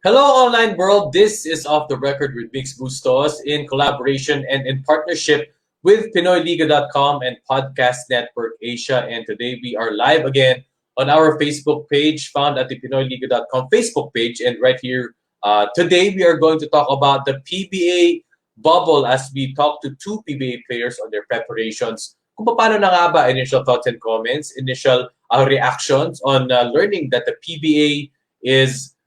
Hello, online world. This is Off the Record with Migs Bustos in collaboration and in partnership with PinoyLiga.com and Podcast Network Asia. And today we are live again on our Facebook page, found at the PinoyLiga.com Facebook page. And right here, today we are going to talk about the PBA bubble as we talk to two PBA players on their preparations. Kung paano na nga ba, initial thoughts and comments, initial reactions on learning that the PBA is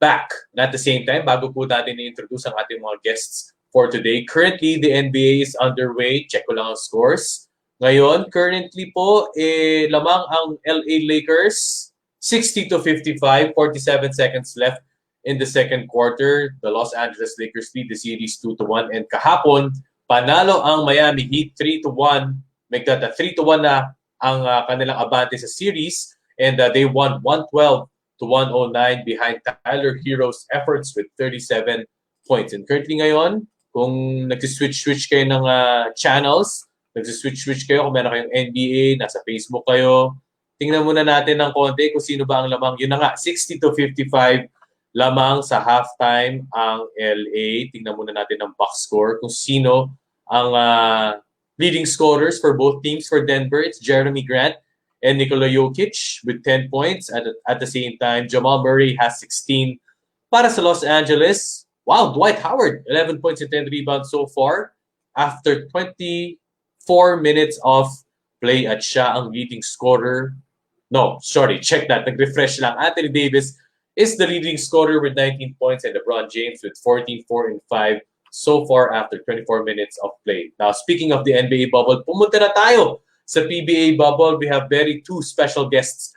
back. And at the same time, bago po natin i-introduce ang ating mga guests for today, currently, the NBA is underway. Check ko lang ang scores. Ngayon, currently po, lamang ang LA Lakers, 60-55, 47 seconds left in the second quarter. The Los Angeles Lakers lead the series 2-1. And kahapon, panalo ang Miami Heat 3-1. Make that a 3-1 na ang kanilang abante sa series. And they won 112-109 behind Tyler Hero's efforts with 37 points. And currently ngayon, kung nagsiswitch kayo ng channels, nagsiswitch kayo, kung meron kayong NBA, nasa Facebook kayo, tingnan muna natin ng konti kung sino ba ang lamang. Yun na nga, 60-55 lamang sa halftime ang LA. Tingnan muna natin ang box score kung sino ang leading scorers for both teams. For Denver, it's Jeremy Grant and Nikola Jokic with 10 points. At the same time, Jamal Murray has 16. Para sa Los Angeles, wow, Dwight Howard, 11 points and 10 rebounds so far after 24 minutes of play at siya ang leading scorer. No, sorry, check that. Nag-refresh lang. Anthony Davis is the leading scorer with 19 points and LeBron James with 14, 4, and 5 so far after 24 minutes of play. Now, speaking of the NBA bubble, pumunta na tayo sa PBA bubble. We have two very special guests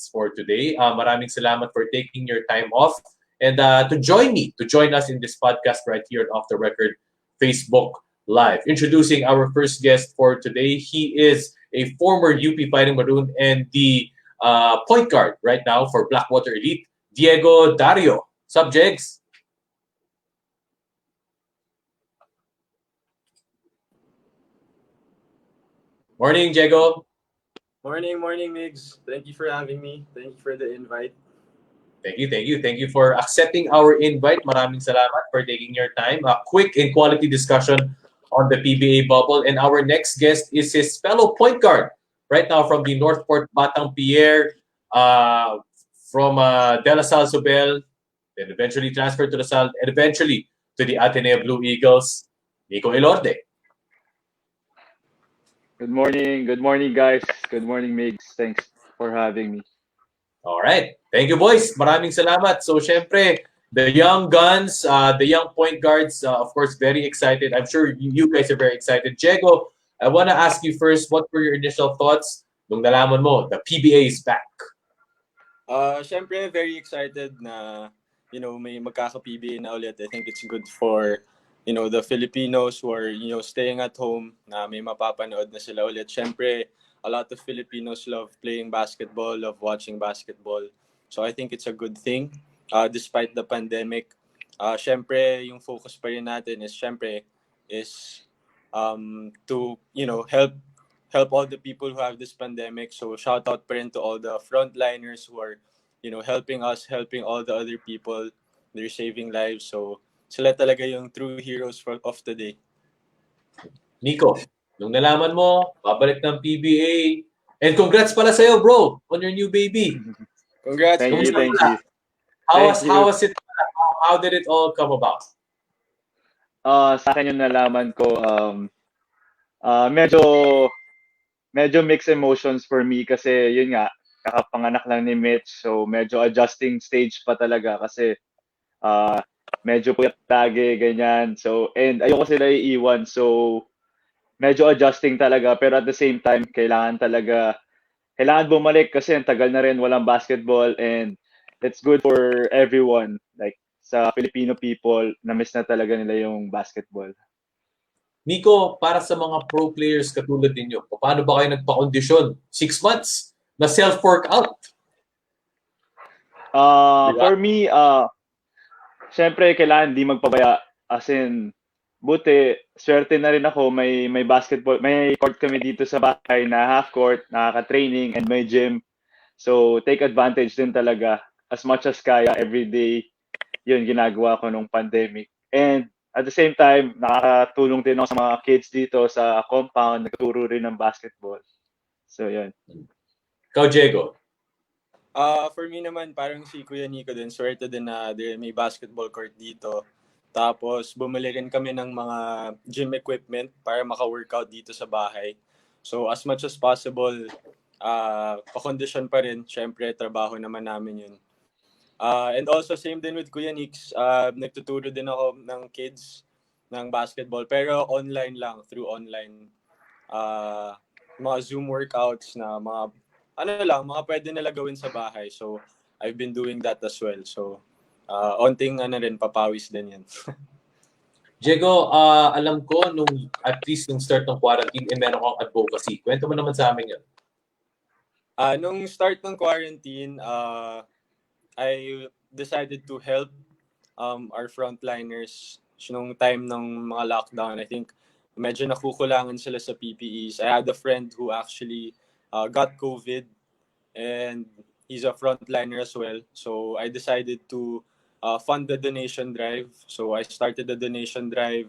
for today. Maraming salamat for taking your time off and to join us in this podcast right here at Off the Record Facebook Live. Introducing our first guest for today. He is a former UP Fighting Maroon and the point guard right now for Blackwater Elite, Dario. Sup, Jegs? Morning, Diego. Morning, Migs. Thank you for having me. Thank you for the invite. Thank you for accepting our invite. Maraming salamat for taking your time. A quick and quality discussion on the PBA bubble. And our next guest is his fellow point guard right now from the Northport Batang Pier, from De La Salle Sobel, then eventually transferred to La Salle, and eventually to the Ateneo Blue Eagles, Nico Elorde. Good morning guys. Good morning, Migs. Thanks for having me. All right. Thank you, boys. Maraming salamat. So, syempre, the young guns, the young point guards, of course, very excited. I'm sure you guys are very excited. Diego, I want to ask you first, what were your initial thoughts nung nalaman mo the PBA is back? Syempre, very excited na, may magkaka-PBA na ulit. I think it's good for the Filipinos who are, staying at home, na may mapapanood na sila ulit. Siyempre, a lot of Filipinos love playing basketball, love watching basketball. So I think it's a good thing, despite the pandemic. Siyempre, yung focus pa rin natin is, to, help all the people who have this pandemic. So shout out pa rin to all the frontliners who are, helping us, helping all the other people. They're saving lives. So sila talaga yung true heroes of the day. Nico, nung nalaman mo, babalik ng PBA. And congrats pala sa'yo, bro, on your new baby. Congrats. Thank you. How was it? How did it all come about? Sa akin yung nalaman ko, medyo mixed emotions for me kasi yun nga, kakapanganak lang ni Mitch. So medyo adjusting stage pa talaga kasi medyo puyat lagi, ganyan. So, and ayoko sila iiwan. So, medyo adjusting talaga. Pero at the same time, kailangan bumalik kasi ang tagal na rin walang basketball and it's good for everyone. Like, sa Filipino people, na-miss na talaga nila yung basketball. Nico, para sa mga pro players katulad ninyo, paano ba kayo nagpa-kondisyon? 6 months na self-workout? For me, syempre, kailangan di magpabaya. As in, buti, swerte na rin ako. May basketball, may court kami dito sa bahay na half court, nakaka-training, and may gym. So, take advantage din talaga. as much as kaya every day, yun ginagawa ko nung pandemic. And at the same time, nakakatulong din ako sa mga kids dito sa compound, nagtuturo rin ng basketball. So yun. Ikaw, Diego. For me naman, parang si Kuya Nico din, swerte din na may basketball court dito. Tapos, bumili rin kami ng mga gym equipment para maka-workout dito sa bahay. So, as much as possible, pa-condition pa rin. Siyempre, trabaho naman namin yun. And also, same din with Kuya Nix. Nagtuturo din ako ng kids ng basketball. Pero online lang, through online. Mga Zoom workouts na mga mga pwede nila gawin sa bahay. So, I've been doing that as well. So, onting papawis din yan. Diego, alam ko at least nung start ng quarantine, meron kang advocacy. Kwento mo naman sa amin yun. Nung start ng quarantine, I decided to help our frontliners nung time ng mga lockdown. I think medyo nakukulangan sila sa PPEs. I had a friend who actually got COVID and he's a frontliner as well. So I decided to fund the donation drive. So I started the donation drive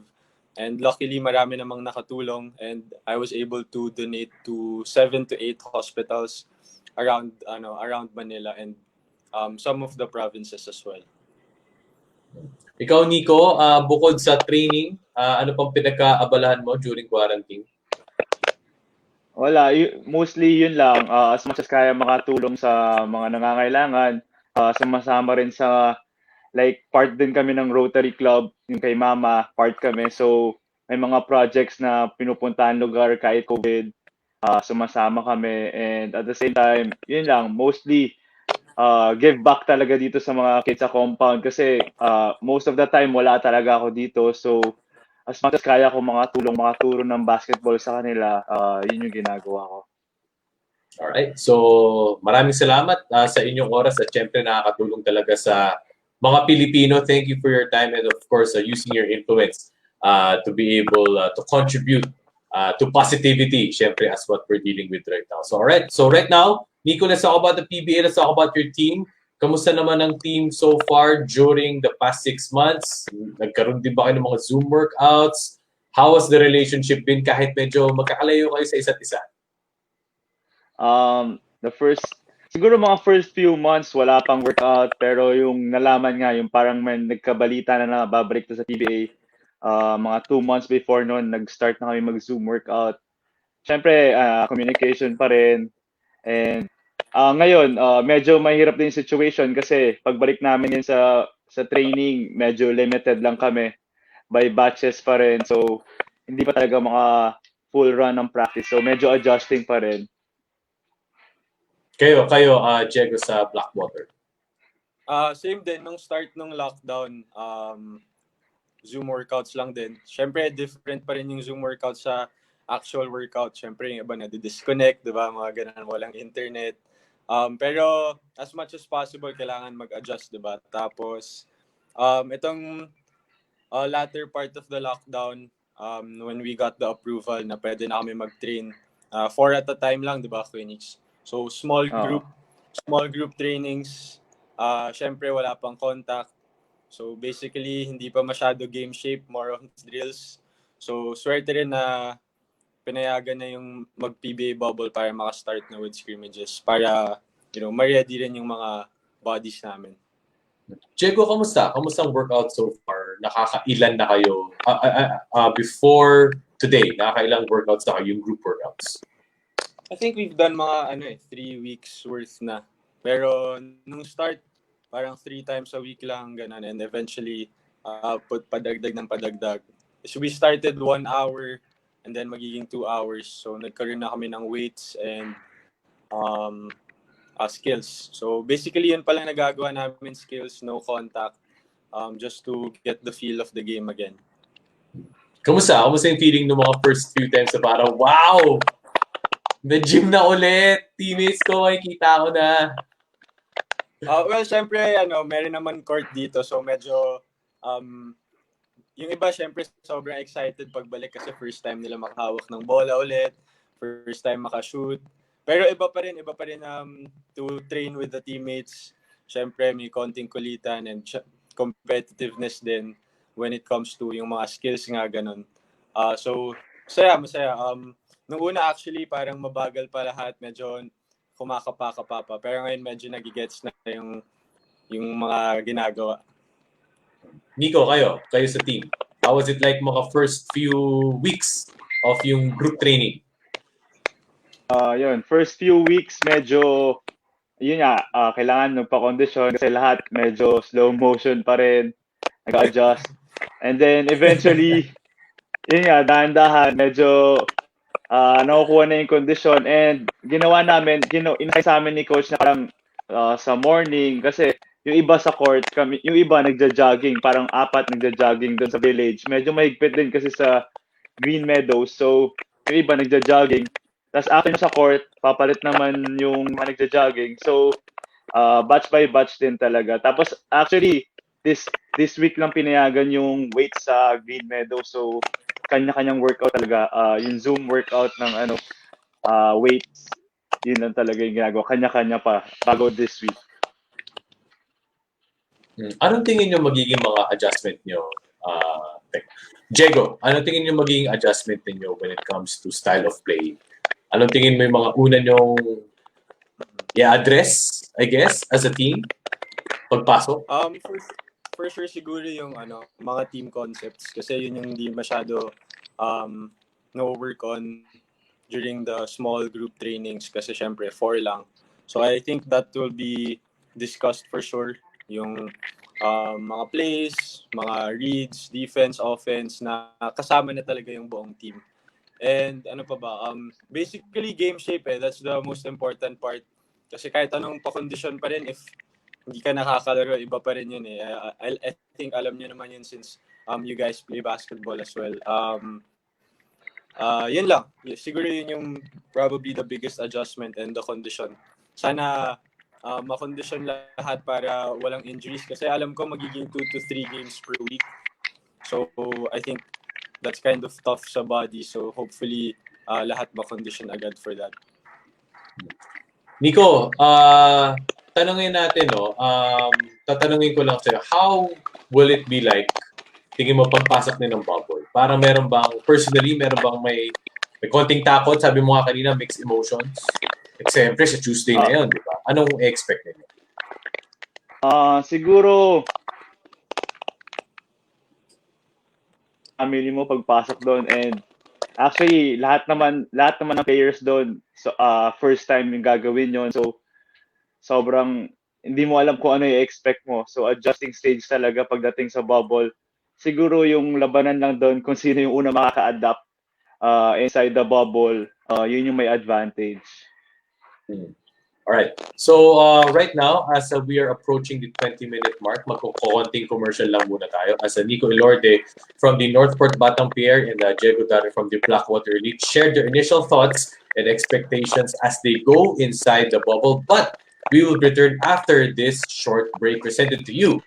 and luckily marami namang nakatulong and I was able to donate to 7 to 8 hospitals around Manila and some of the provinces as well. Ikaw, Nico, bukod sa training, ano pang pinagkaabalahan mo during quarantine? Wala, mostly yun lang. As much as kaya makatulong sa mga nangangailangan, sumasama rin sa, like, part din kami ng Rotary Club, yung kay Mama, part kami. So, may mga projects na pinupuntahan lugar kahit COVID, sumasama kami. And at the same time, yun lang, mostly give back talaga dito sa mga kids sa compound kasi most of the time wala talaga ako dito. So, as much as kaya ko makaturo ng basketball sa kanila, yun yung ginagawa ko. Alright. So, maraming salamat sa inyong oras at syempre nakakatulong talaga sa mga Pilipino. Thank you for your time and of course using your influence to be able to contribute to positivity, syempre as what we're dealing with right now. So, alright. So, right now, Nico, let's talk about the PBA. Let's talk about your team. Kamusta naman ang team so far during the past 6 months? Nagkaroon din ba kayo ng mga Zoom workouts? How has the relationship been kahit medyo magkakalayo kayo sa isa't isa? Siguro mga first few months wala pang workout pero yung nalaman nga yung parang may nagkabalita na babalik to sa PBA, mga 2 months before noon nag-start na kami mag-Zoom workout. Siyempre, communication pa rin. And ngayon, medyo mahirap din yung situation kasi pagbalik namin yun sa training, medyo limited lang kami by batches pa rin. So, hindi pa talaga maka full run ng practice. So, medyo adjusting pa rin. Kayo, Diego sa Blackwater. Same din, nung start ng lockdown, Zoom workouts lang din. Siyempre, different pa rin yung Zoom workout sa actual workout. Siyempre, yung iba na-disconnect, di ba? Mga ganun, walang internet. Pero, as much as possible, kailangan mag-adjust, di ba? Tapos, itong latter part of the lockdown, when we got the approval na pwede na kami mag-train, 4 at a time lang, di ba, Phoenix? So, small group trainings. Siyempre, wala pang contact. So, basically, hindi pa masyado game shape, more on drills. So, swerte rin na pinayagan na yung mag-PBA bubble para maka-start na with scrimmages. Para, ma-ready rin yung mga bodies namin. Diego, kamusta? Kamusta ang workout so far? Nakakailan na kayo? Before today, nakakailang workouts na kayo, yung group workouts? I think we've done mga 3 weeks worth na. Pero nung start, parang 3 times a week lang, ganun. And eventually, padagdag ng padagdag. So we started 1 hour and then magiging 2 hours. So nagkaroon na kami ng weights and skills. So basically, yun palang nagagawa namin, skills, no contact, just to get the feel of the game again. Kamusta? Kamusta yung feeling ng mga first few times na parang, wow! May gym na ulit. Teammates ko, makikita ko na. Well, syempre, meron naman court dito. So, medyo, yung iba, syempre, sobrang excited pagbalik kasi first time nila makahawak ng bola ulit. First time makashoot. Pero iba pa rin to train with the teammates. syempre may konting kulitan and competitiveness din when it comes to yung mga skills nga ganun. So, masaya. Nung una actually parang mabagal pa lahat, medyo kumakapa-kapa pa. Pero ngayon medyo nagigets na yung mga ginagawa. Nico, kayo sa team. How was it like mga first few weeks of yung group training? Yun, first few weeks medyo yun nga, kailangan magpa-condition kasi lahat medyo slow motion pa rin, nag-adjust. And then eventually, yun nga, dahan-dahan, medyo nakukuha na yung condition and ginawa namin, inasay sa amin ni coach na parang sa morning kasi yung iba sa court, yung iba nagja-jogging, parang 4 nagja-jogging doon sa village. Medyo mahigpit din kasi sa Green Meadows. So, yung iba nagja-jogging. Tapos after sa court, papalit naman yung mga nagja-jogging. So, batch by batch din talaga. Tapos actually, this week lang pinayagan yung weights sa Green Meadows. So, kanya-kanyang workout talaga. Yung Zoom workout ng weights, yun lang talaga yung ginagawa. Kanya-kanya pa bago this week. Anong tingin nyo magiging mga adjustment nyo? Diego, anong tingin nyo magiging adjustment niyo when it comes to style of play? Anong tingin mo yung mga una nyong i-address, I guess, as a team? Pagpasok? For sure siguro yung mga team concepts kasi yun yung hindi masyado no-work on during the small group trainings kasi syempre 4 lang. So I think that will be discussed for sure. Yung mga plays, mga reads, defense, offense na kasama na talaga yung buong team. And ano pa ba? Basically game shape that's the most important part. Kasi kahit anong pa-condition pa rin, if hindi ka nakakalaro, iba pa rin yun eh. I think alam niyo naman yun since you guys play basketball as well. Yun lang. Siguro yun yung probably the biggest adjustment and the condition. Sana ma-condition lahat para walang injuries kasi alam ko magiging 2 to 3 games per week. So I think that's kind of tough sa body. So hopefully lahat ma-condition agad for that. Nico, tanungin natin, tatanungin ko lang sa'yo, how will it be like, tingin mo pagpasok din ng bubble? Parang meron bang may konting takot? Sabi mo nga kanina, mixed emotions. Siyempre sa Tuesday na yun, di ba? Anong expect ninyo? Siguro, family mo pagpasok doon and actually lahat naman ng players doon so first time yung gagawin yon, so sobrang hindi mo alam kung ano i-expect mo, so adjusting stage talaga pagdating sa bubble. Siguro yung labanan lang doon kung sino yung una makaka-adapt inside the bubble, yun yung may advantage. All right. So right now, as we are approaching the 20-minute mark, magkukunting commercial lang muna tayo. As Nico Elorde from the Northport Batang Pier and Diego Dario from the BLACKWATER ELITE shared their initial thoughts and expectations as they go inside the bubble. But we will return after this short break presented to you.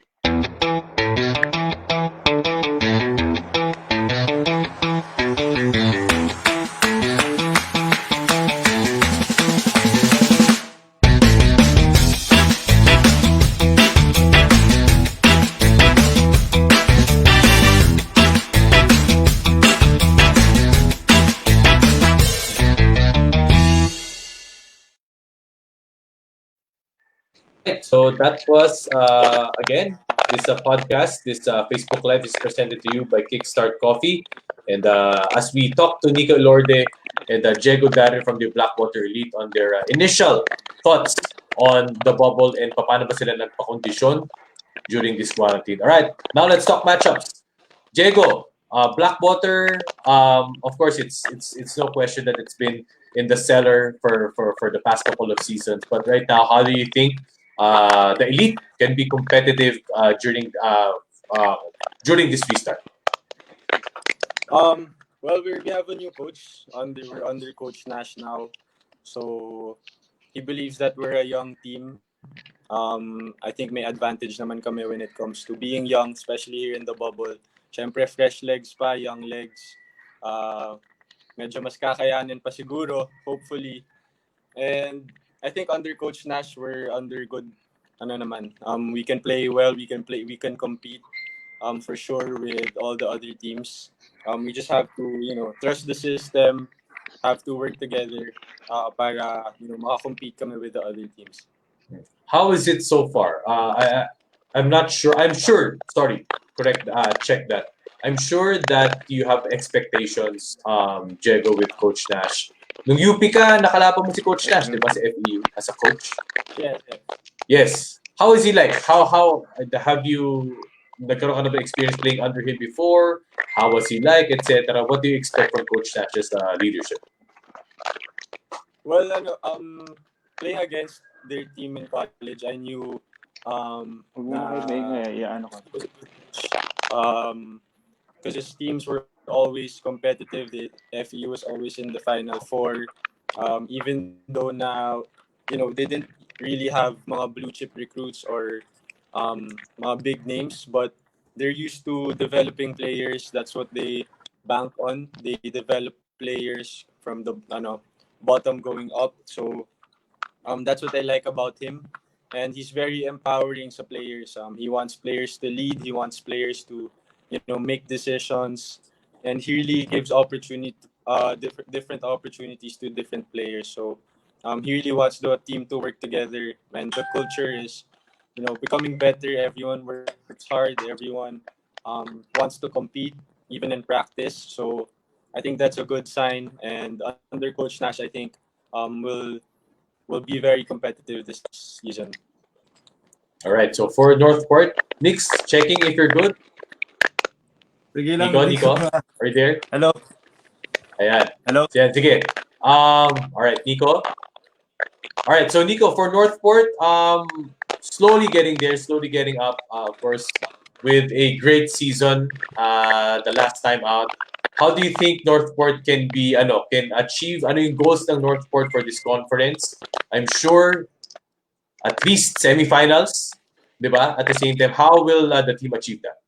So that was, again, this podcast, this Facebook Live is presented to you by Kickstart Coffee. And as we talk to Nico Elorde and Diego Dario from the BLACKWATER ELITE on their initial thoughts on the bubble and paano ba sila nagpa-kondisyon during this quarantine. All right, now let's talk matchups. Diego, BLACKWATER, of course, it's no question that it's been in the cellar for the past couple of seasons. But right now, how do you think the Elite can be competitive during this restart? Well, we have a new coach under Coach Nash now, so he believes that we're a young team. I think may advantage naman kami when it comes to being young, especially here in the bubble. Siyempre, fresh legs pa, young legs. Medyo mas kakayanin pa siguro, hopefully. And I think under Coach Nash, we're under good we can play well, we can compete for sure with all the other teams. We just have to, trust the system, have to work together para, makakompete kami with the other teams. How is it so far? I'm not sure. I'm sure. Sorry, correct. Check that. I'm sure that you have expectations, Diego, with Coach Nash. Nung UP ka, nakalaban mo si Coach Nash, di ba, sa FEU as a coach? Yeah. Yes. How is he like? How have you nagkaroon ka na ba experience playing under him before? How was he like, etc.? What do you expect from Coach Nash's leadership? Well, playing against their team in college, I knew Huwag mo na kayo maingay. because his teams were always competitive. The FEU was always in the Final Four. Even though now, they didn't really have mga blue chip recruits or mga big names, but they're used to developing players. That's what they bank on. They develop players from the bottom going up. So that's what I like about him. And he's very empowering sa players. He wants players to lead. He wants players to, make decisions. And he really gives different opportunities to different players. So he really wants the team to work together. And the culture is, becoming better. Everyone works hard. Everyone wants to compete, even in practice. So I think that's a good sign. And under Coach Nash, I think will be very competitive this season. All right. So for Northport, Nick's checking if you're good. Sige lang. Nico, are you there? Hello. Ayan. Hello. Sige. All right, Nico. All right. So Nico, for Northport, slowly getting there, slowly getting up. Of course, with a great season. The last time out. How do you think Northport can achieve yung goals ng Northport for this conference? I'm sure at least semifinals, di ba? At the same time, how will the team achieve that?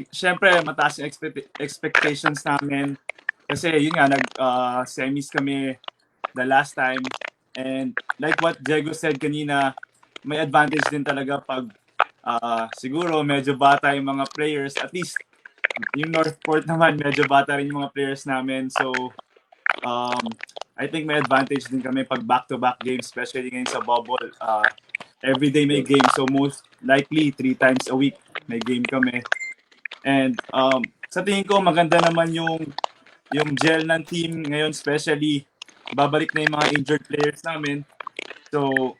Siyempre, mataas yung expectations namin. Kasi yun nga, nag-semis kami the last time. And like what Diego said kanina, may advantage din talaga pag siguro medyo bata yung mga players. At least, yung Northport naman, medyo bata rin yung mga players namin. So, I think may advantage din kami pag back-to-back games, especially ngayon sa bubble. Every day may game, so most likely 3 times a week may game kami. And sa tingin ko maganda naman yung gel ng team ngayon, especially babalik na yung mga injured players namin. So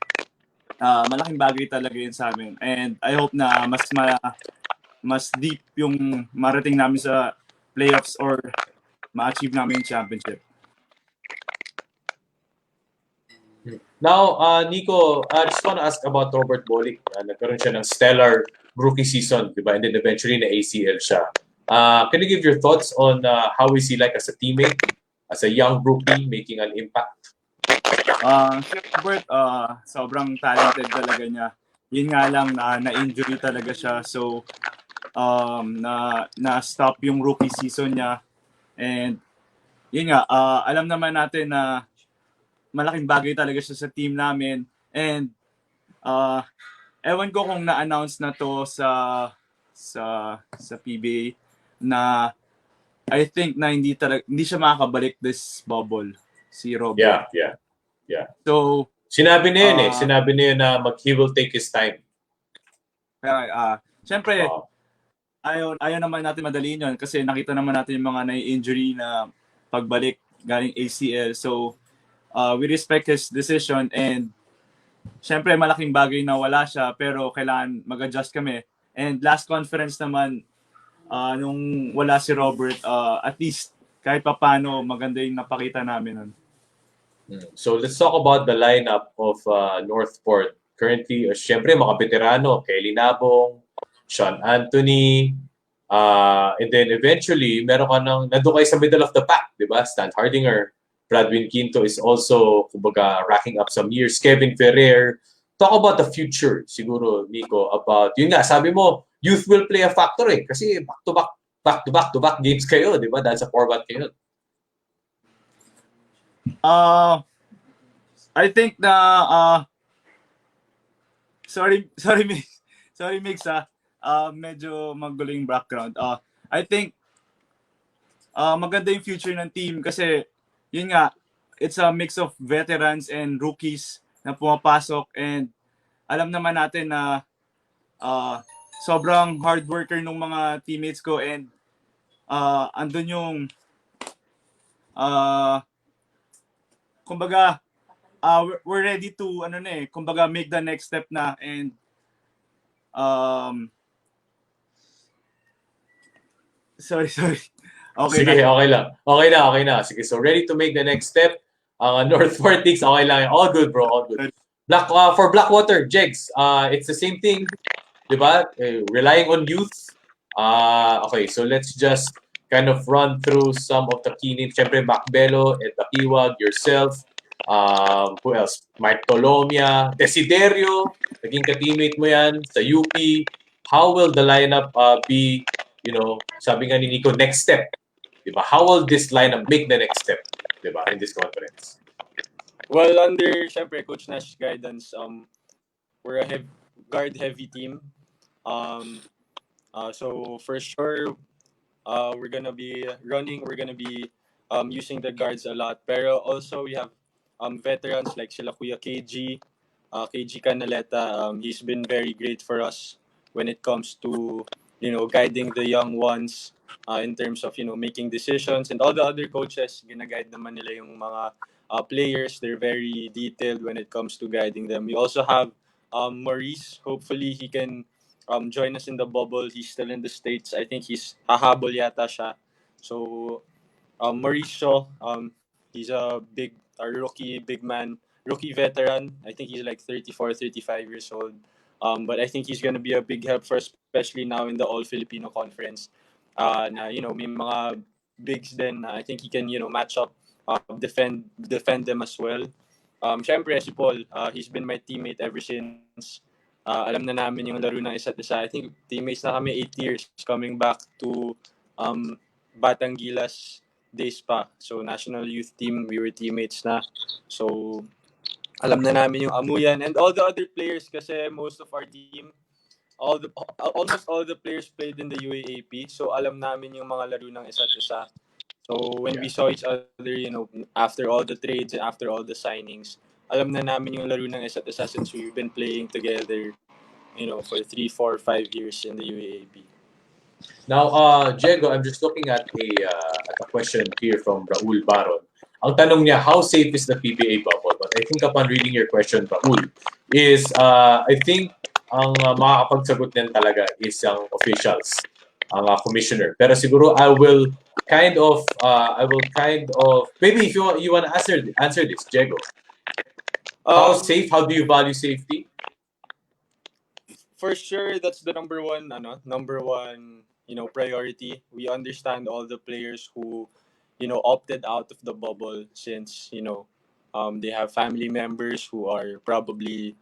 malaking bagay talaga yun sa amin. And I hope na mas deep yung marating namin sa playoffs or ma-achieve namin yung championship. Now, Nico, I just want to ask about Robert Bolick. Nagkaroon siya ng stellar rookie season, di ba? And then eventually na ACL siya. Can you give your thoughts on how is he like as a teammate, as a young rookie making an impact? Robert, sobrang talented talaga niya. Yun nga lang na-injury talaga siya. So, na-stop yung rookie season niya. And yun nga, alam naman natin na malaking bagay talaga siya sa team namin. And ewan ko kung na-announce na to sa PBA na I think na hindi siya makakabalik this bubble, si Robert. Yeah. So, sinabi na yun Sinabi na yun na he will take his time. Siyempre, ayaw naman natin madaliin yun kasi nakita naman natin yung mga na-injury na pagbalik galing ACL. So, we respect his decision and syempre malaking bagay na wala siya pero kailangan mag-adjust kami. And last conference naman, nung wala si Robert, at least kahit papaano maganda yung napakita namin nun. So let's talk about the lineup of Northport. Currently, syempre mga veterano, Kelly Nabong, Sean Anthony, and then eventually, meron ka nandun kayo sa middle of the pack, di ba? Stan Hardinger, Bradwin Quinto is also, kumbaga, racking up some years. Kevin Ferrer. Talk about the future, siguro, Nico, about, yun nga, sabi mo, youth will play a factor kasi back-to-back games kayo, di ba? Dahil sa format kayo. I think na sorry Mix. Sorry Mix medyo maguling background. I think maganda yung future ng team kasi yun nga, it's a mix of veterans and rookies na pumapasok, and alam naman natin na sobrang hard worker ng mga teammates ko, and andun yung kumbaga we're ready to kumbaga make the next step na, and sorry. Okay Sige, na. okay na. Sige, so ready to make the next step. Northport Knicks, okay lang. All good, bro. All good. For Blackwater, Jegs, it's the same thing. Diba? Relying on youth. Okay, so let's just kind of run through some of the key names. Siyempre, Macbelo, Ed Bakiwag, yourself. Who else? Mike Tolomia, Desiderio, naging ka-teammate mo yan sa UP. How will the lineup be, sabi nga ni Nico, next step? Diba? How will this lineup make the next step, diba, in this conference? Well, under syempre Coach Nash's guidance, we're a guard-heavy team. So for sure, we're gonna be running. We're gonna be using the guards a lot. Pero also we have veterans like sila Kuya KG, KG Canaleta. He's been very great for us when it comes to guiding the young ones in terms of making decisions, and all the other coaches gina-guide naman nila yung mga players. They're very detailed when it comes to guiding them. We also have Maurice. Hopefully he can join us in the bubble. He's still in the States. I think he's hahabol yata siya. So Maurice Shaw, he's a rookie veteran. I think he's like 34, 35 years old. But I think he's going to be a big help for us, especially now in the All-Filipino Conference. Na, may mga bigs din. I think he can, match up, defend them as well. Syempre, si Paul, he's been my teammate ever since. Alam na namin yung laro ng isa't isa. I think teammates na kami 8 years coming back to Batang Gilas days pa. So, national youth team, we were teammates na. So, alam na namin yung amuyan. And all the other players kasi most of our team, almost all the players played in the UAAP. So, alam namin yung mga laro ng isa't isa. So, when we saw each other, after all the trades and after all the signings, alam na namin yung laro ng isa't isa since we've been playing together, for 3, 4, 5 years in the UAAP. Now, Diego, I'm just looking at a question here from Raul Baron. Ang tanong niya, how safe is the PBA bubble? But I think upon reading your question, Raul, is I think ang makakapagsagot din talaga is ang officials, ang commissioner. Pero siguro I will kind of maybe if you want to answer this, Diego. How safe? How do you value safety? For sure, that's the number one priority. We understand all the players who opted out of the bubble since they have family members who are probably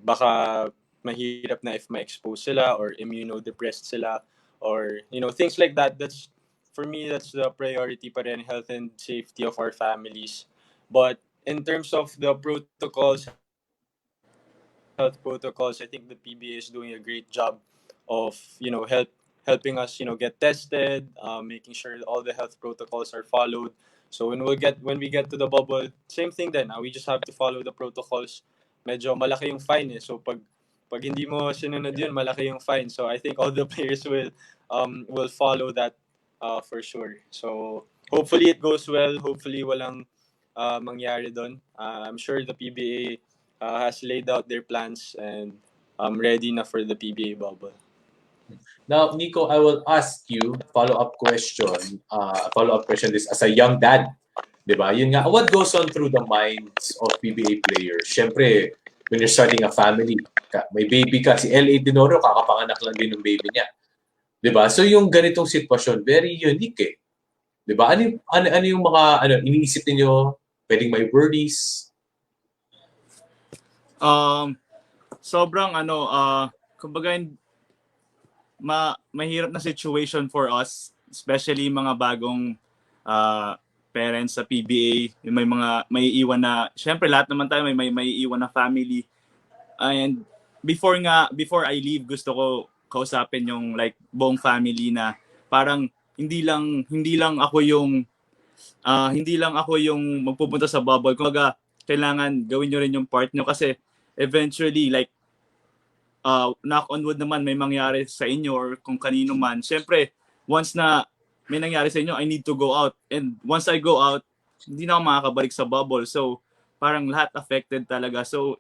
baka mahirap na if ma-expose sila or immunodepressed sila or things like that. That's for me, that's the priority pa rin, health and safety of our families. But in terms of the health protocols, I think the PBA is doing a great job of helping us get tested, making sure all the health protocols are followed. So when we get to the bubble, same thing then. We just have to follow the protocols. Medyo malaki yung fine So pag hindi mo sinunod yun, malaki yung fine. So I think all the players will follow that for sure. So hopefully it goes well. Hopefully walang mangyari doon. I'm sure the PBA has laid out their plans and ready na for the PBA bubble. Now, Nico, I will ask you follow-up question. Follow-up question is as a young dad, diba? Yun nga, what goes on through the minds of PBA players? Siyempre, when you're starting a family, may baby ka, si L.A. Tenorio, kakapanganak lang din ng baby niya. Diba? So yung ganitong sitwasyon, very unique eh. Diba? Ano yung mga iniisip niyo? Pwedeng may worries? Sobrang kumbaga mahirap na situation for us, especially mga bagong parents sa PBA, yung may iiwan na, syempre lahat naman tayo may iiwan na family, and before I leave, gusto ko kausapin yung like buong family na parang hindi lang ako yung magpupunta sa bubble. Kumbaga, kailangan gawin nyo rin yung part nyo kasi eventually like knock on wood naman may mangyari sa inyo or kung kanino man. Siyempre, once na may nangyari sa inyo, I need to go out. And once I go out, hindi na ako makakabalik sa bubble. So, parang lahat affected talaga. So,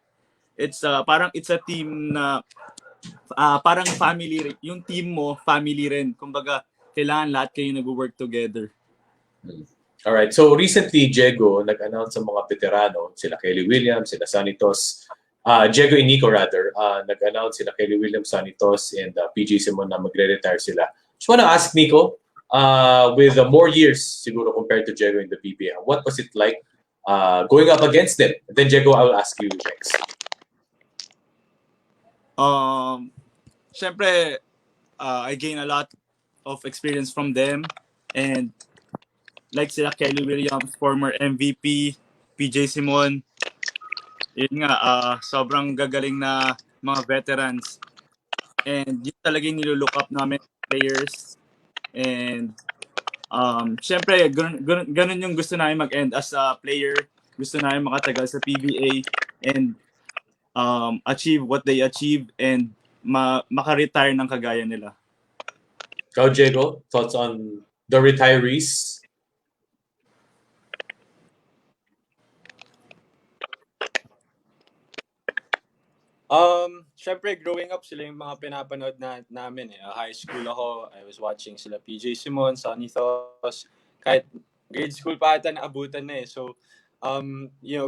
parang it's a team na parang family. Yung team mo, family rin. Kumbaga, kailangan lahat kayo nag-work together. Alright, so recently, Diego nag-announce sa mga veterano, sila Kelly Williams, sila Sanitos, Diego and Nico rather, nag-announce sila Kelly Williams, Sanitos, and PJ Simon na magre-retire sila. Just wanna ask Nico, with more years siguro compared to Diego in the PBA, what was it like going up against them? And then Diego, I will ask you next. Siyempre, I gain a lot of experience from them. And like sila Kelly Williams, former MVP, PJ Simon, yun nga, sobrang gagaling na mga veterans. And yun talaga yung nilulook up namin players. And syempre, ganun yung gusto namin mag-end as a player. Gusto namin makatagal sa PBA and achieve what they achieve and maka-retire ng kagaya nila. Go, Diego, thoughts on the retirees? Syempre growing up sila yung mga pinapanood namin eh. High school ako, I was watching sila PJ Simon, Sonny Thos, kahit grade school pa ata naabutan na eh. So,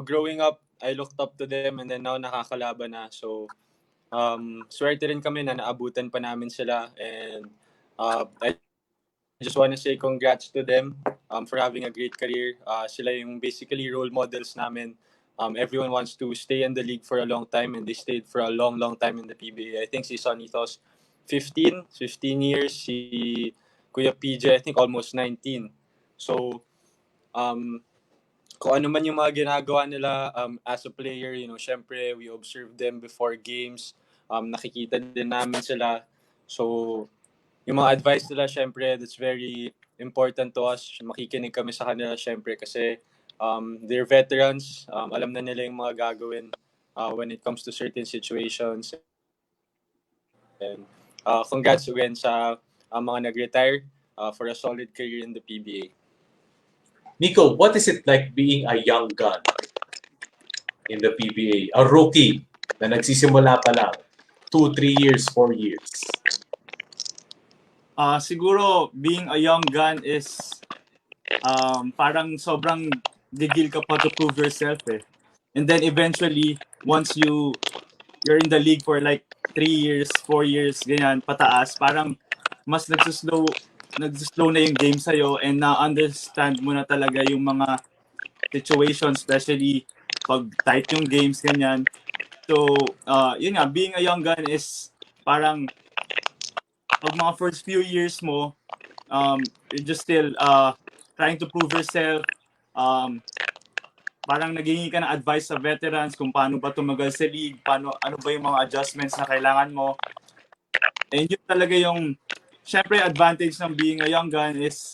growing up, I looked up to them and then now nakakalaban na. So, swerte rin kami na naabutan pa namin sila and I just want to say congrats to them for having a great career. Sila yung basically role models namin. Everyone wants to stay in the league for a long time and they stayed for a long, long time in the PBA. I think si Sonitos 15 years. Si Kuya PJ, I think almost 19. So, kung ano man yung mga ginagawa nila as a player, syempre we observe them before games. Nakikita din namin sila. So, yung mga advice nila, syempre, that's very important to us. Makikinig kami sa kanila, syempre, kasi they're veterans. Alam na nila yung mga gagawin when it comes to certain situations. And congrats again sa mga nag-retire for a solid career in the PBA. Nico, what is it like being a young gun in the PBA? A rookie na nagsisimula pa lang. 2, 3 years, 4 years. Siguro, being a young gun is parang sobrang gigil ka pa to prove yourself eh. And then eventually, once you're in the league for like 3 years, 4 years, ganyan, pataas, parang mas nagsuslow na yung game sa'yo and na-understand mo na talaga yung mga situations, especially pag tight yung games, ganyan. So, yun nga, being a young gun is parang pag mga first few years mo, you're just still trying to prove yourself. Parang naghingi ka ng advice sa veterans kung paano ba tumagal sa league, ano ba yung mga adjustments na kailangan mo. And yun talaga yung, syempre advantage ng being a young gun is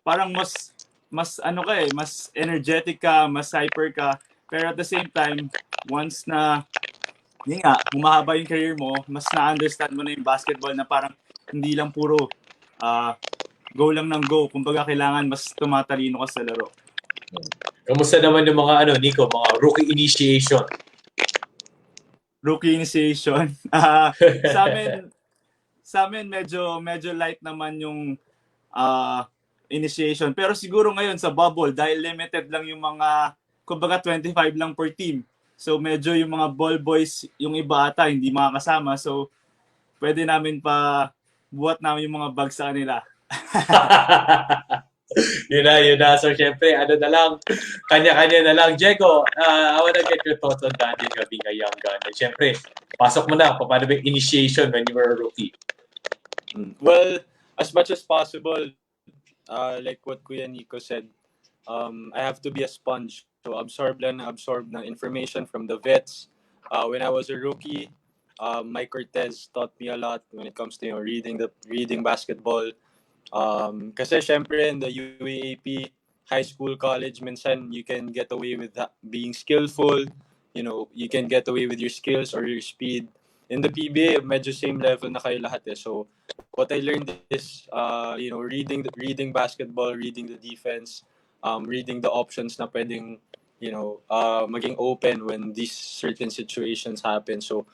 parang mas energetic ka, mas hyper ka. Pero at the same time, once na, yun nga, humahaba yung career mo, mas na-understand mo na yung basketball na parang hindi lang puro go lang ng go. Kumbaga kailangan mas tumatalino ka sa laro. Kamusta naman yung mga Nico, mga rookie initiation? Rookie initiation. Sa amin medyo light naman yung initiation. Pero siguro ngayon sa bubble dahil limited lang yung mga kumbaga 25 lang per team. So medyo yung mga ball boys yung iba ata hindi makakasama. So pwede namin pa buhat namin yung mga bag sa kanila. yun na. So, syempre, na lang, kanya-kanya na lang. Diego, I wanna get your thoughts on that, being a young gun. And syempre, pasok mo na, paano ba yung initiation when you were a rookie? Well, as much as possible, like what Kuya Nico said, I have to be a sponge. So, absorb ng information from the vets. When I was a rookie, Mike Cortez taught me a lot when it comes to reading basketball. Kasi syempre in the UAAP, high school, college, minsan you can get away with being skillful. You can get away with your skills or your speed. In the PBA, medyo same level na kayo lahat eh. So what I learned is, reading basketball, reading the defense, reading the options na pwedeng, maging open when these certain situations happen. So,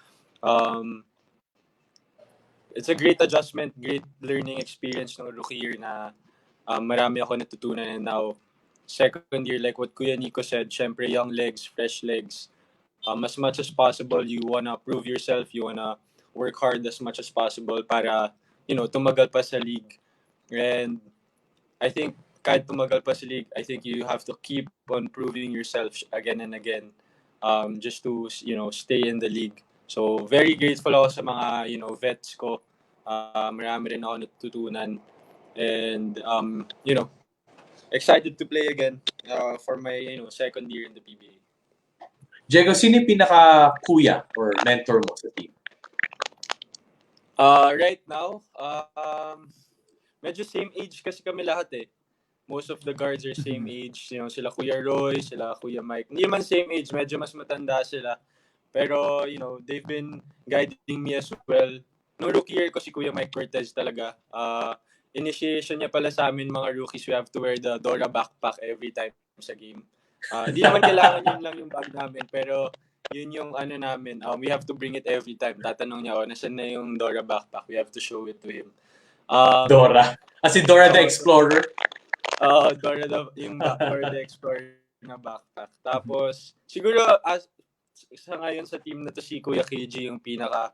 it's a great adjustment, great learning experience ng rookie year na marami ako natutunan, and now second year, like what Kuya Nico said, syempre young legs, fresh legs. As much as possible, you wanna prove yourself, you wanna work hard as much as possible para, tumagal pa sa league. And I think kahit tumagal pa sa league, I think you have to keep on proving yourself again and again, just to, stay in the league. So, very grateful ako sa mga, vets ko. Marami rin ako natutunan. And, excited to play again for my, second year in the PBA. Diego, sino yung pinaka-kuya or mentor mo sa team? Right now, medyo same age kasi kami lahat eh. Most of the guards are same age. Sila Kuya Roy, sila Kuya Mike. Hindi man same age, medyo mas matanda sila. Pero, they've been guiding me as well. No rookie year ko si Kuya Mike Cortez talaga. Initiation niya pala sa amin mga rookies, we have to wear the Dora backpack every time sa game. Di naman kailangan yun lang yung bag namin, pero yun yung ano namin. We have to bring it every time. Tatanong niya, nasan na yung Dora backpack? We have to show it to him. Dora? As in Dora the Explorer? Dora the Explorer na backpack. Tapos, siguro, sa ngayon sa team na to, si Kuya KG yung pinaka,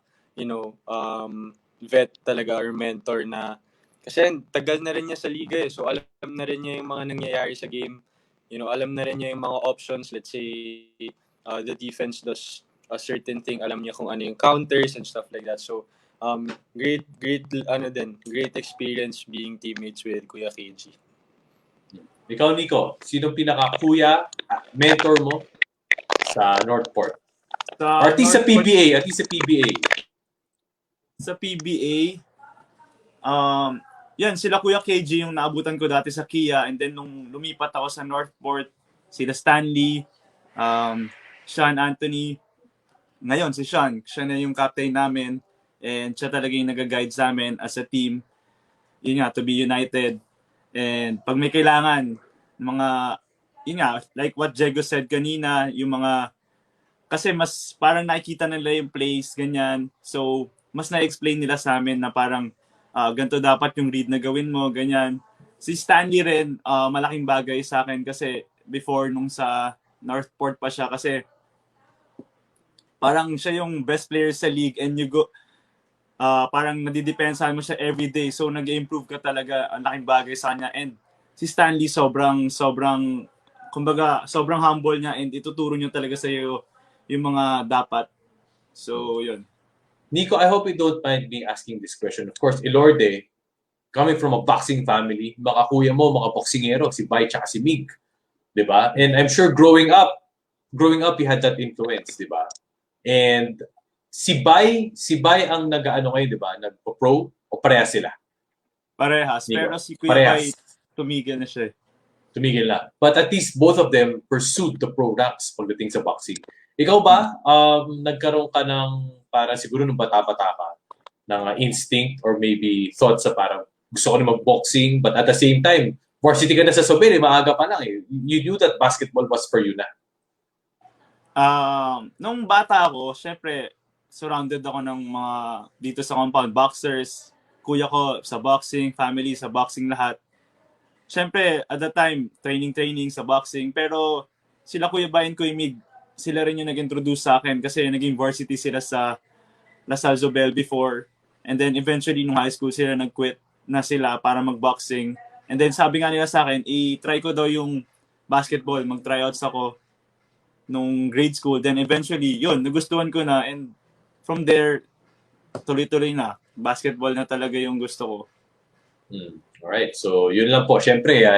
vet talaga or mentor na, kasi tagal na rin niya sa liga eh. So, alam na rin niya yung mga nangyayari sa game. Alam na rin niya yung mga options. Let's say, the defense does a certain thing. Alam niya kung ano yung counters and stuff like that. So, great experience being teammates with Kuya KG. Ikaw, Nico, sino pinaka-kuya, mentor mo sa Northport? At least sa PBA, Sa PBA, yan, sila Kuya KG yung naabutan ko dati sa Kia, and then nung lumipat ako sa Northport, sila Stanley, Sean Anthony. Ngayon, si Sean, siya na yung captain namin, and siya talaga yung nag-guide sa amin as a team. Yun nga, to be united. And pag may kailangan, yun nga, like what Diego said kanina, yung mga, kasi mas parang nakikita nila yung plays, ganyan. So, mas na-explain nila sa amin na parang, ganito dapat yung read na gawin mo, ganyan. Si Stanley rin, malaking bagay sa akin kasi before nung sa Northport pa siya, kasi parang siya yung best player sa league, and parang nadidepensahan mo siya everyday. So, nag-improve ka talaga. Ang laking bagay sa kanya. And si Stanley, kumbaga, sobrang humble niya, and ituturo niya talaga sa iyo yung mga dapat. So, yun. Nico, I hope you don't mind me asking this question. Of course, Elorde, coming from a boxing family, mga kuya mo, mga boksingero, si Bai tsaka si Mig. Diba? And I'm sure growing up, you had that influence, diba? And si Bai ang nag-ano kayo, diba? Nagpo-pro o parehas sila? Parehas. Nico, pero si Kuya Bai, tumigil na siya. Tumigil na. But at least both of them pursued the pro ranks pagdating sa boxing. Ikaw ba, nagkaroon ka ng, para siguro nung bata-bata ka, ng instinct or maybe thoughts sa parang gusto ko na mag-boxing, but at the same time, varsity ka na sa Sobel, maaga pa lang eh. You knew that basketball was for you na. Nung bata ako, syempre, surrounded ako ng mga dito sa compound, boxers, kuya ko sa boxing, family sa boxing lahat. Syempre, at that time, training sa boxing, pero sila Kuya Bayan, Kuya Mig, sila rin yung nag-introduce sa akin kasi naging varsity sila sa LaSalle Zobel before. And then eventually, nung high school sila, nag-quit na sila para mag-boxing. And then sabi nga nila sa akin, i-try ko daw yung basketball, mag-tryouts ako nung grade school. Then eventually, yun, nagustuhan ko na. And from there, tuloy-tuloy na. Basketball na talaga yung gusto ko. Alright, so yun lang po. Siyempre,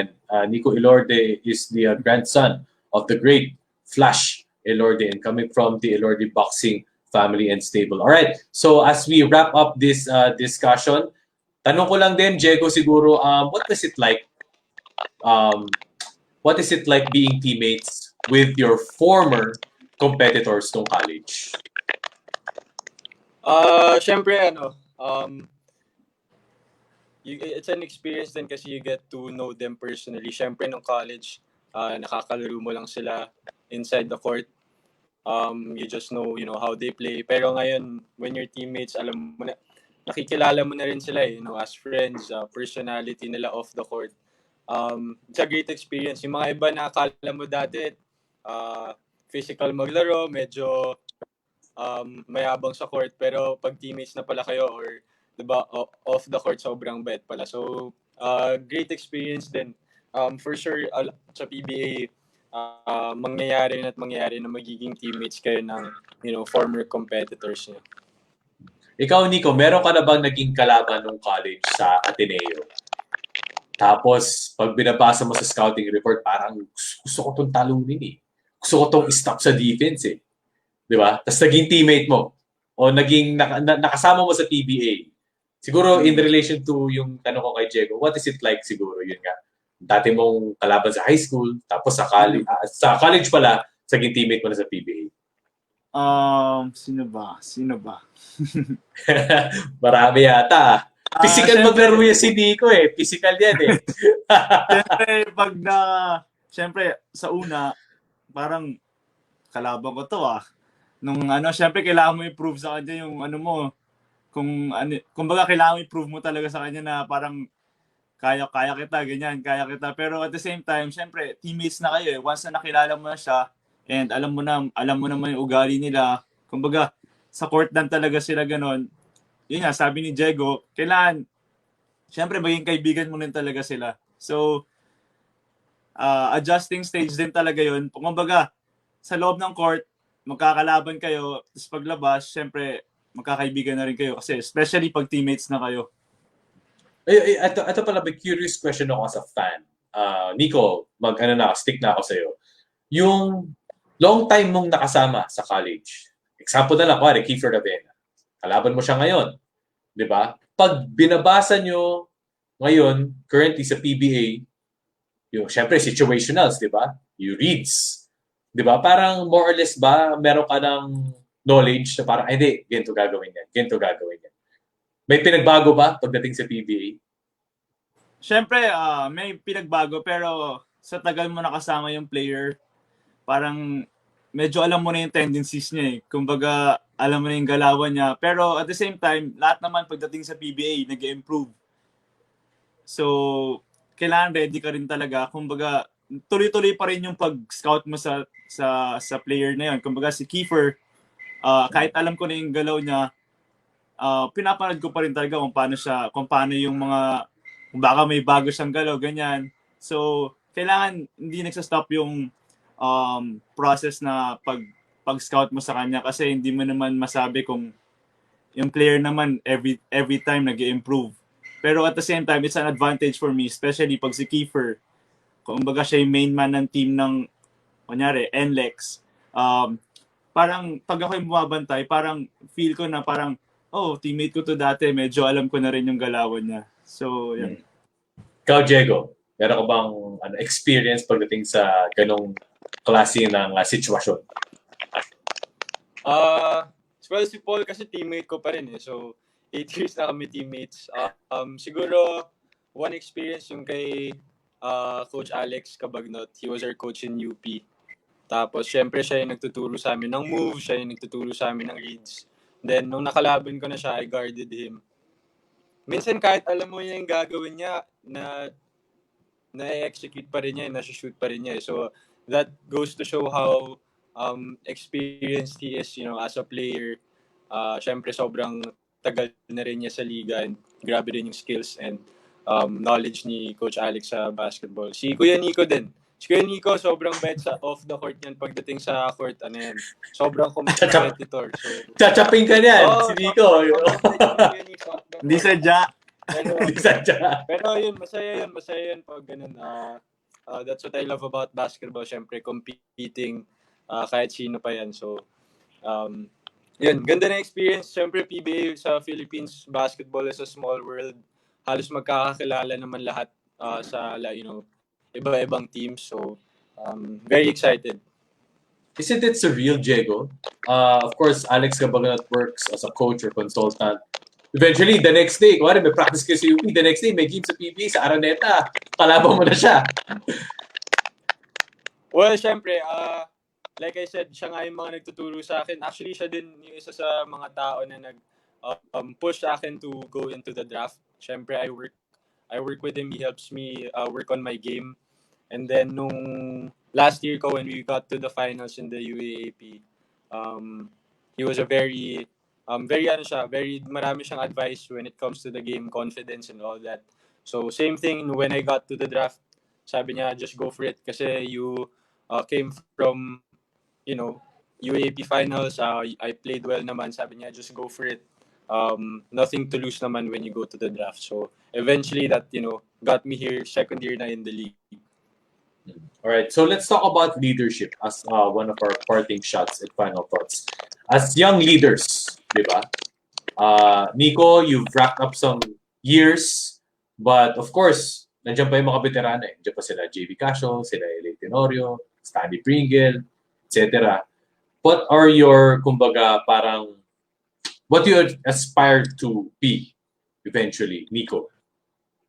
Nico Elorde is the grandson of the great Flash Elorde, and coming from the Elorde boxing family and stable. All right. So as we wrap up this discussion, tanong ko lang din, Diego, siguro, what was it like? What is it like being teammates with your former competitors nung college? Syempre, it's an experience din kasi you get to know them personally. Syempre, nung college, nakakalaro mo lang sila inside the court. You just know, how they play. Pero ngayon, when your teammates, alam mo na, nakikilala mo na rin sila, as friends, personality nila off the court. It's a great experience. Yung mga iba na akala mo dati, physical maglaro, medyo mayabang sa court, pero pag teammates na pala kayo or diba, off the court, sobrang bad pala. So, great experience din. For sure, sa PBA, mangyayari na magiging teammates kayo ng former competitors niyo. Ikaw, Nico, meron ka na bang naging kalaban nung college sa Ateneo? Tapos, pag binabasa mo sa scouting report, parang gusto ko tong talunin eh. Gusto ko tong stop sa defense eh. Di ba? Tapos naging teammate mo o naging nakasama mo sa PBA. Siguro in relation to yung tanong ko kay Diego, what is it like siguro? Yun nga. Dati mong kalaban sa high school, tapos sa college pala, naging teammate mo na sa PBA. Sino ba? Marami yata. Physical maglaro yan si Nico eh. Physical yan eh. Siyempre, sa una, parang kalaban ko to Nung siyempre kailangan mo i-prove sa kanya yung mo, kumbaga kailangan mo i-prove mo talaga sa kanya na parang kaya kita. Pero at the same time, siyempre, teammates na kayo eh. Once na nakilala mo na siya, and alam mo naman yung ugali nila, kumbaga, sa court lang talaga sila ganon. Yun nga, sabi ni Diego, kailangan, siyempre, maging kaibigan mo rin talaga sila. So, adjusting stage din talaga yun. Kumbaga, sa loob ng court, magkakalaban kayo, tapos paglabas, siyempre, magkakaibigan na rin kayo. Kasi, especially pag teammates na kayo. Ito pala, may curious question ako as a fan. Nico, stick na ako sa'yo. Yung long time mong nakasama sa college, example na lang, Kiefer Ravena. Kalaban mo siya ngayon. Di ba? Pag binabasa nyo ngayon, currently sa PBA, yung syempre situationals, di ba? Yung reads. Di ba? Parang more or less ba, meron ka ng knowledge na parang, hindi, ganito gagawin yan. May pinagbago ba pagdating sa PBA? Syempre, may pinagbago pero sa tagal mo nakasama yung player, parang medyo alam mo na yung tendencies niya eh. Kumbaga, alam mo na yung galawan niya. Pero at the same time, lahat naman pagdating sa PBA, nag-improve. So, kailangan ready ka rin talaga. Kumbaga, tuloy-tuloy pa rin yung pag-scout mo sa player na yun. Kumbaga, si Kiefer, kahit alam ko na yung galaw niya, pinapanood ko pa rin talaga kung paano yung kung baka may bago siyang galaw, ganyan. So, kailangan hindi nagsa-stop yung process na pag-scout mo sa kanya kasi hindi mo naman masabi kung yung player naman every time nag-improve. Pero at the same time, it's an advantage for me, especially pag si Kiefer, kumbaga siya yung main man ng team ng, kunyari, NLEX. Parang pag ako yung bumabantay, parang feel ko na parang, teammate ko to dati, medyo alam ko na rin yung galawan niya. So, yan. Ikaw, Diego, meron ka bang experience pagdating sa ganong klase ng sitwasyon? Well, si Paul kasi teammate ko pa rin eh. So, 8 years na kami teammates. Siguro, one experience yung kay Coach Alex Cabagnot. He was our coach in UP. Tapos, syempre, siya yung nagtuturo sa amin ng moves, siya yung nagtuturo sa amin ng reads. Then, nung nakalaban ko na siya, I guarded him. Minsan, kahit alam mo yung gagawin niya, na-execute pa rin niya, na-shoot pa rin niya. So, that goes to show how experienced he is, as a player. Syempre, sobrang tagal na rin niya sa liga and grabe rin yung skills and knowledge ni Coach Alex sa basketball. Si Kuya Nico din. Si Kuya Nico, sobrang bet sa off the court yan. Pagdating sa court, sobrang competitor. So, Chachapin ka niyan, si Nico. Hindi sadya. Pero yun, masaya yun pag ganun. That's what I love about basketball. Syempre, competing kahit sino pa yan. So, Yun, ganda na experience. Siyempre, PBA sa Philippines, basketball is a small world. Halos magkakakilala naman lahat sa, iba-ibang teams. So, very excited. Isn't it surreal, Diego? Of course, Alex Gabaganat works as a coach or consultant. Eventually, the next day, kuwari may practice kayo sa UP, the next day, may game sa PBA, sa Araneta. Kalaban mo na siya. Well, syempre, like I said, siya nga yung mga nagtuturo sa akin. Actually, siya din yung isa sa mga tao na push sa akin to go into the draft. Syempre, I work with him. He helps me work on my game. And then, nung last year ko, when we got to the finals in the UAAP, he was a very marami siyang advice when it comes to the game, confidence and all that. So, same thing when I got to the draft. Sabi niya, just go for it kasi you came from, UAP finals. I played well naman. Sabi niya, just go for it. Nothing to lose naman when you go to the draft. So, eventually that, got me here, second year na in the league. All right, so let's talk about leadership as one of our parting shots and final thoughts. As young leaders, di ba? Nico, you've racked up some years, but of course, nandiyan pa yung mga veterano eh. Nandiyan pa sila JB Casio, sila Eli Tenorio, Stanley Pringle, etc. What are your, kumbaga, parang, what do you aspire to be eventually, Nico?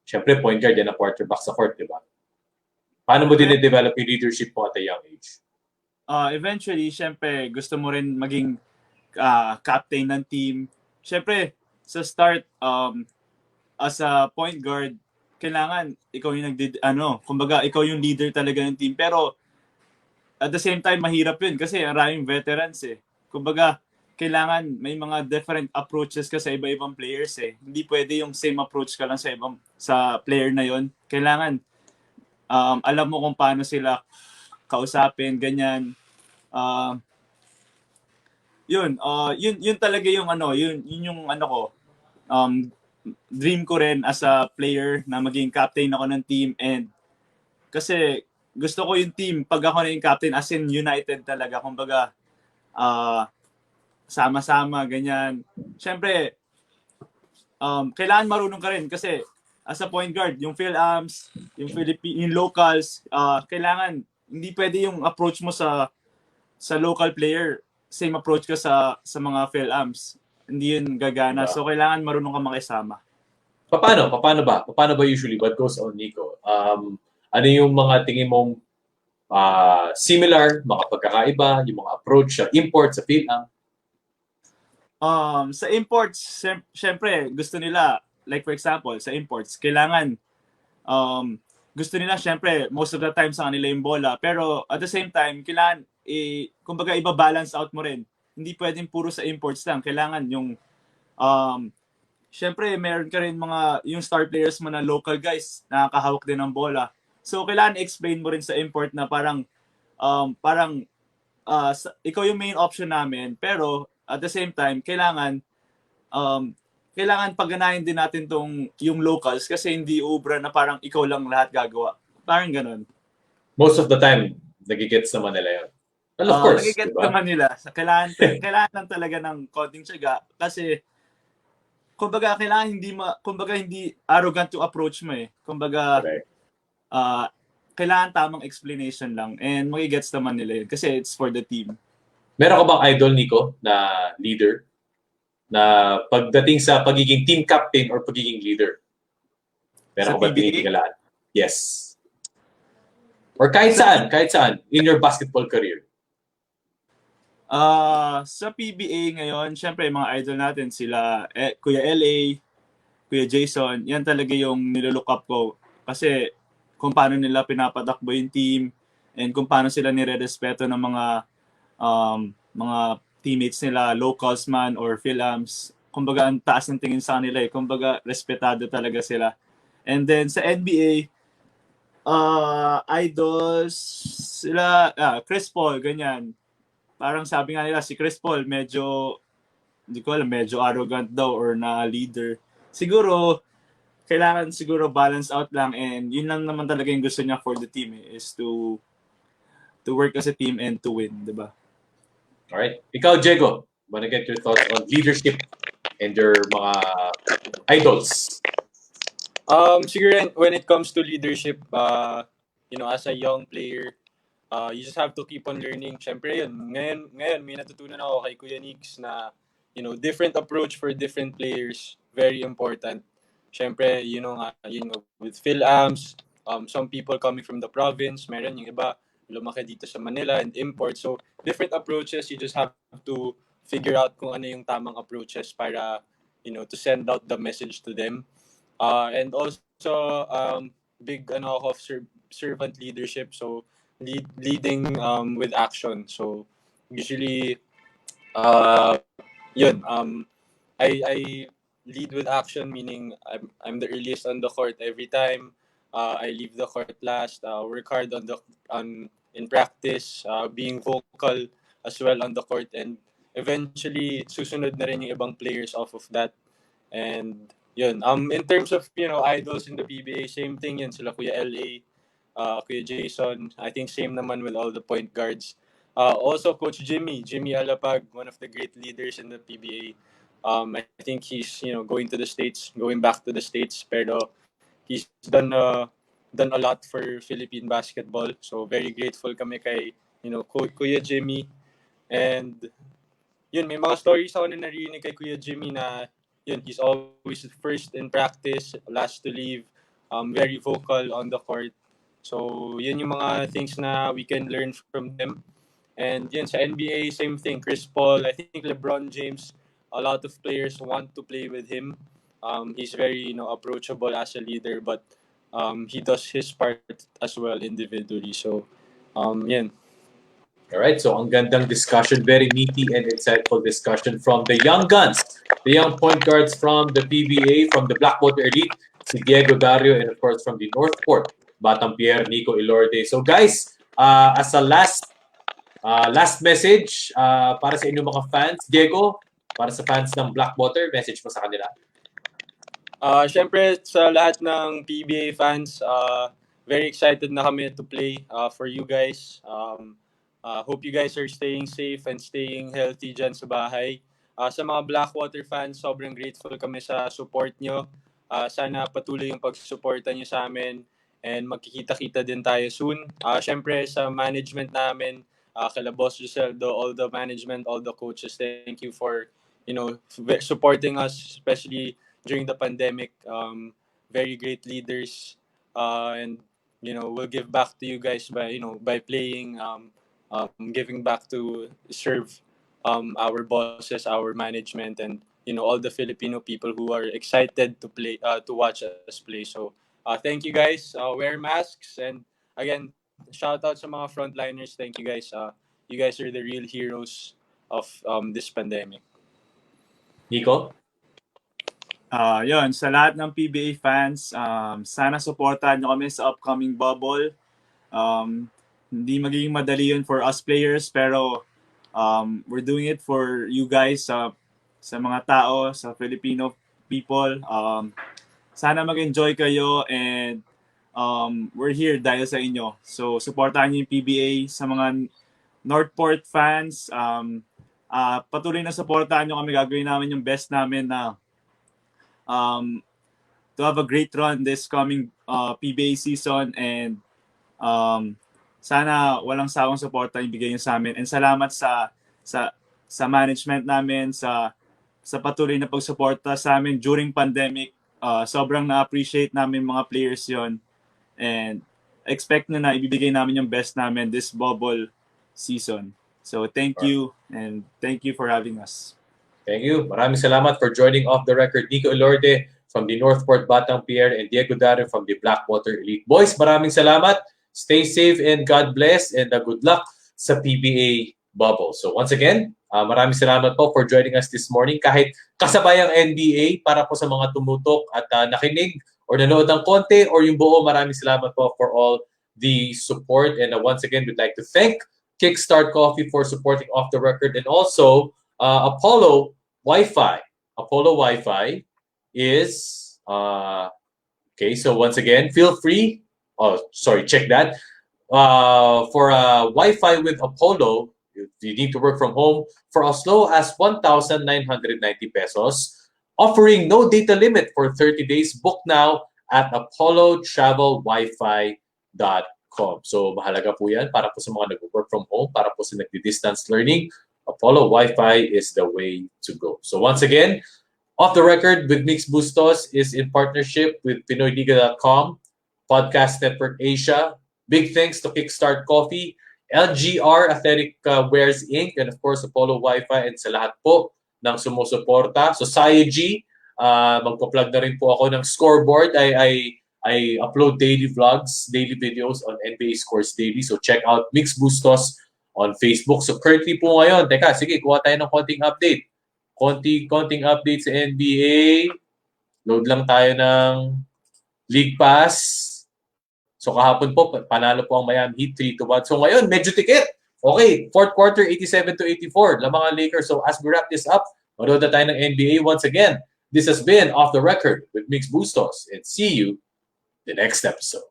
Siyempre, point guard yan ang quarterback sa court, di ba? Paano mo din-develop yung leadership mo at a young age? Eventually, syempre, gusto mo rin maging captain ng team. Syempre, sa start, as a point guard, kailangan ikaw yung kumbaga, ikaw yung leader talaga ng team. Pero, at the same time, mahirap yun kasi maraming veterans eh. Kumbaga, kailangan may mga different approaches ka sa iba-ibang players eh. Hindi pwede yung same approach ka lang sa player na yon. Kailangan, alam mo kung paano sila kausapin, ganyan. Yun talaga yung yun yung ko. Dream ko rin as a player na maging captain ako ng team, and kasi gusto ko yung team pag ako na yung captain as in united talaga, kumbaga sama-sama ganyan. Syempre kailangan marunong ka rin kasi as a point guard, yung Phil-Ams, yung Philippine, yung locals, kailangan hindi pwede yung approach mo sa local player, same approach ka sa mga Phil-Ams. Hindi yun gagana. So kailangan marunong ka makisama. Paano ba? Paano ba usually? What goes on, Nico? Ano yung mga tingin mong similar, mga pagkakaiba, yung mga approach sa import, sa Phil-Am? Sa imports, syempre, gusto nila, like for example, sa imports, kailangan, gusto nila, syempre, most of the time sa kanila yung bola. Pero at the same time, kailangan, kumbaga, iba-balance out mo rin. Hindi pwedeng puro sa imports lang. Kailangan yung, syempre, meron ka rin yung star players mo na local guys, nakakahawak din ng bola. So, kailangan explain mo rin sa import na parang, ikaw yung main option namin, pero at the same time, kailangan pagganahin din natin yung locals kasi hindi ubra na parang ikaw lang lahat gagawa. Parang ganun. Most of the time, nagigets naman nila yun. Well, of course, nagigets diba? naman nila. Kailangan lang talaga ng konting tiyaga kasi kumbaga hindi arrogant yung approach mo eh. Kumbaga kailangan tamang explanation lang and magigets naman nila yun kasi it's for the team. Meron ka bang idol, Nico, na leader? Na pagdating sa pagiging team captain or pagiging leader? Meron ka ba tinitingala? Yes. Or kahit saan, in your basketball career? Sa PBA ngayon, syempre mga idol natin sila Kuya LA, Kuya Jason, yan talaga yung nilook up ko kasi kung paano nila pinapatakbo yung team and kung paano sila nire-respeto ng mga teammates nila, locals man or Phil-Ams. Kumbaga, ang taas ng tingin sa kanila eh. Kumbaga, respetado talaga sila. And then, sa NBA, idols, sila, Chris Paul, ganyan. Parang sabi nga nila, si Chris Paul, hindi ko alam, medyo arrogant daw or na leader. Kailangan balance out lang and yun lang naman talaga yung gusto niya for the team is to work as a team and to win, di ba? Alright. Ikaw, Diego, wanna get your thoughts on leadership and your mga idols. Siguro when it comes to leadership, as a young player, you just have to keep on learning. Siyempre yun, ngayon may natutunan ako kay Kuya Nix na, different approach for different players, very important. Siyempre, with Phil-Ams, some people coming from the province, meron yung iba, lumaki dito sa Manila and import. So, different approaches, you just have to figure out kung ano yung tamang approaches para, to send out the message to them. And also, big ako of servant leadership. So, leading with action. So, usually, uh, yun, I lead with action, meaning I'm the earliest on the court every time. I leave the court last. Work hard in practice, being vocal as well on the court, and eventually susunod na rin yung ibang players off of that. And yun, in terms of idols in the PBA, same thing yun, sila Kuya LA, Kuya Jason. I think same naman with all the point guards. Also, Coach Jimmy Alapag, one of the great leaders in the PBA. I think he's going back to the States, pero he's done a lot for Philippine basketball. So very grateful kami kay Kuya Jimmy. And yun, may mga stories ako na narinig kay Kuya Jimmy na yun, he's always first in practice, last to leave, very vocal on the court. So, yun yung mga things na we can learn from them. And yun, sa NBA, same thing. Chris Paul, I think LeBron James, a lot of players want to play with him. He's very, approachable as a leader, but he does his part as well individually. So, yan. All right, so ang gandang discussion, very meaty and insightful discussion from the young guns, the young point guards from the PBA, from the Blackwater Elite, si Diego, Dario, and of course from the Northport, Batang, Pier, Nico Elorde. So guys, as a last message para sa inyong mga fans, Diego, para sa fans ng Blackwater, message mo sa kanila. Syempre sa lahat ng PBA fans, very excited na kami to play for you guys. Hope you guys are staying safe and staying healthy dyan sa bahay. Sa mga Blackwater fans, sobrang grateful kami sa support nyo. Sana patuloy yung pagsusuporta nyo sa amin and magkikita-kita din tayo soon. Syempre sa management namin, kala Boss Giseldo, all the management, all the coaches, thank you for supporting us, especially during the pandemic. Very great leaders, and we'll give back to you guys by playing, giving back to serve our bosses, our management, and all the Filipino people who are excited to play, to watch us play. So thank you guys. Wear masks, and again, shout out sa mga frontliners. Thank you guys. You guys are the real heroes of this pandemic. Nico? Yun, sa lahat ng PBA fans, sana supportahan nyo kami sa upcoming bubble. Hindi magiging madali yun for us players, pero we're doing it for you guys, sa mga tao, sa Filipino people. Sana mag-enjoy kayo, and we're here dahil sa inyo. So, supportahan nyo yung PBA. Sa mga Northport fans, patuloy na supportahan nyo kami. Gagawin namin yung best namin na to have a great run this coming PBA season, and sana walang sawang suporta ibigay niyo sa amin, and salamat sa management namin sa patuloy na pagsuporta sa amin during pandemic. Sobrang na-appreciate namin mga players yon, and expect na ibibigay namin yung best namin this bubble season. So thank you, and thank you for having us. Thank you. Maraming salamat for joining Off the Record. Nico Elorde from the Northport Batang Pier and Diego Dario from the Blackwater Elite. Boys, maraming salamat. Stay safe and God bless, and good luck sa PBA bubble. So once again, maraming salamat po for joining us this morning. Kahit kasabay ang NBA, para po sa mga tumutok at nakinig or nanood ng konti or yung buo, maraming salamat po for all the support. And once again, we'd like to thank Kickstart Coffee for supporting Off the Record, and also Apollo Wi-Fi. Apollo Wi-Fi is okay. So once again, feel free. Oh, sorry, check that. For Wi-Fi with Apollo, You need to work from home for as low as 1,990 pesos, offering no data limit for 30 days. Book now at apollotravelwifi.com. So mahalaga po yan para po sa mga nag-work from home, para po sa nagdi-distance learning. Apollo Wi-Fi is the way to go. So once again, Off the Record with Migs Bustos is in partnership with PinoyLiga.com, Podcast Network Asia. Big thanks to Kickstart Coffee, LGR Athletic Wears Inc., and of course, Apollo Wi-Fi, and sa lahat po ng sumusuporta. Society, magpa-plug na rin po ako ng Scoreboard. I upload daily vlogs, daily videos on NBA Scores Daily. So check out Migs Bustos on Facebook. So currently po ngayon, teka, sige, kuha tayo ng konting update. Konting update sa NBA. Load lang tayo ng League Pass. So kahapon po, panalo po ang Miami Heat 3-1. So ngayon, medyo tikit. Okay, fourth quarter, 87-84. Lamang ang Lakers. So as we wrap this up, manood na tayo ng NBA once again. This has been Off the Record with Migs Bustos. And see you the next episode.